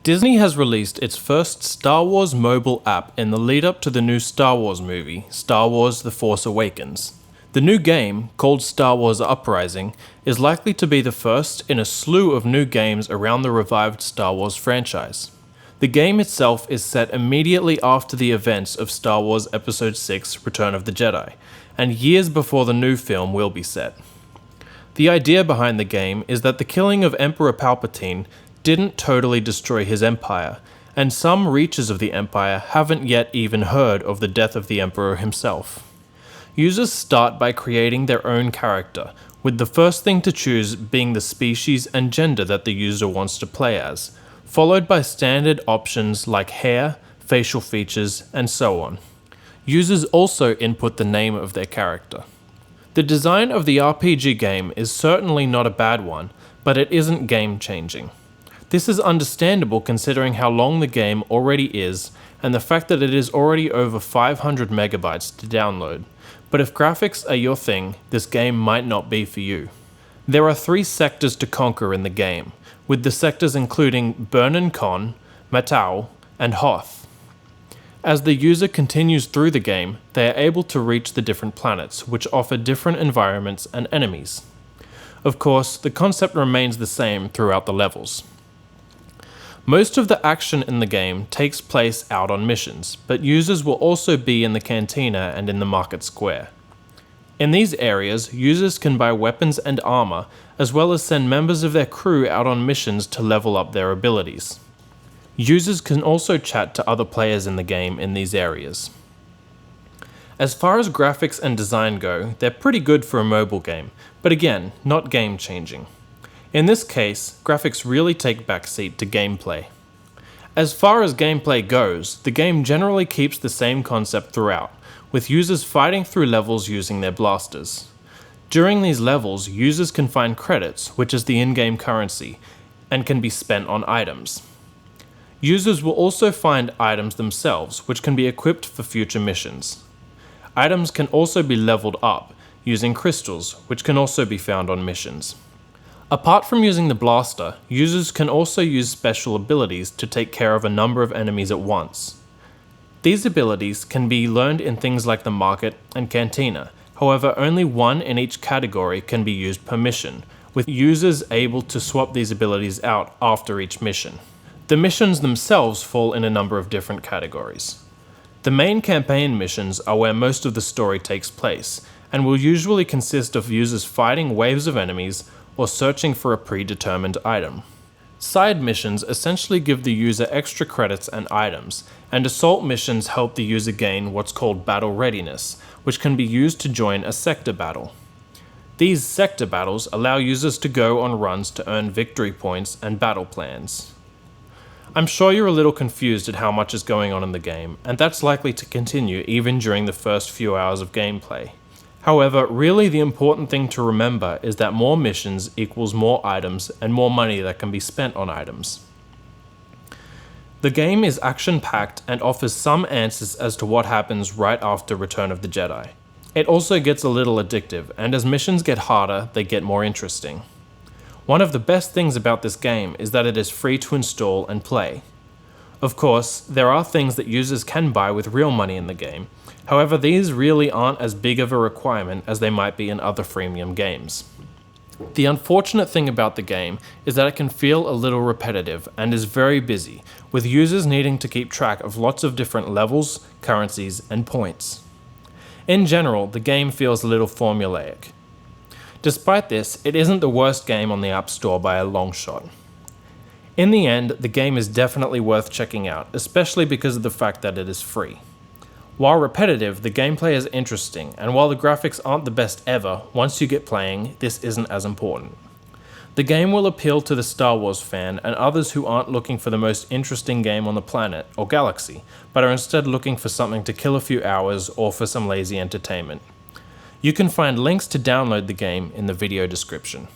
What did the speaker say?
Disney has released its first Star Wars mobile app in the lead up to the new Star Wars movie, Star Wars The Force Awakens. The new game, called Star Wars Uprising, is likely to be the first in a slew of new games around the revived Star Wars franchise. The game itself is set immediately after the events of Star Wars Episode 6 Return of the Jedi, and years before the new film will be set. The idea behind the game is that the killing of Emperor Palpatine didn't totally destroy his empire, and some reaches of the empire haven't yet even heard of the death of the Emperor himself. Users start by creating their own character, with the first thing to choose being the species and gender that the user wants to play as, followed by standard options like hair, facial features, and so on. Users also input the name of their character. The design of the RPG game is certainly not a bad one, but it isn't game-changing. This is understandable considering how long the game already is, and the fact that it is already over 500 megabytes to download. But if graphics are your thing, this game might not be for you. There are 3 sectors to conquer in the game, with the sectors including Burn Con, Matau, and Hoth. As the user continues through the game, they are able to reach the different planets, which offer different environments and enemies. Of course, the concept remains the same throughout the levels. Most of the action in the game takes place out on missions, but users will also be in the cantina and in the market square. In these areas, users can buy weapons and armor, as well as send members of their crew out on missions to level up their abilities. Users can also chat to other players in the game in these areas. As far as graphics and design go, they're pretty good for a mobile game, but again, not game-changing. In this case, graphics really take backseat to gameplay. As far as gameplay goes, the game generally keeps the same concept throughout, with users fighting through levels using their blasters. During these levels, users can find credits, which is the in-game currency, and can be spent on items. Users will also find items themselves, which can be equipped for future missions. Items can also be leveled up, using crystals, which can also be found on missions. Apart from using the blaster, users can also use special abilities to take care of a number of enemies at once. These abilities can be learned in things like the market and cantina, however only one in each category can be used per mission, with users able to swap these abilities out after each mission. The missions themselves fall in a number of different categories. The main campaign missions are where most of the story takes place, and will usually consist of users fighting waves of enemies or searching for a predetermined item. Side missions essentially give the user extra credits and items, and assault missions help the user gain what's called battle readiness, which can be used to join a sector battle. These sector battles allow users to go on runs to earn victory points and battle plans. I'm sure you're a little confused at how much is going on in the game, and that's likely to continue even during the first few hours of gameplay. However, really the important thing to remember is that more missions equals more items and more money that can be spent on items. The game is action-packed and offers some answers as to what happens right after Return of the Jedi. It also gets a little addictive, and as missions get harder, they get more interesting. One of the best things about this game is that it is free to install and play. Of course, there are things that users can buy with real money in the game. However, these really aren't as big of a requirement as they might be in other freemium games. The unfortunate thing about the game is that it can feel a little repetitive and is very busy, with users needing to keep track of lots of different levels, currencies, and points. In general, the game feels a little formulaic. Despite this, it isn't the worst game on the App Store by a long shot. In the end, the game is definitely worth checking out, especially because of the fact that it is free. While repetitive, the gameplay is interesting, and while the graphics aren't the best ever, once you get playing, this isn't as important. The game will appeal to the Star Wars fan and others who aren't looking for the most interesting game on the planet or galaxy, but are instead looking for something to kill a few hours or for some lazy entertainment. You can find links to download the game in the video description.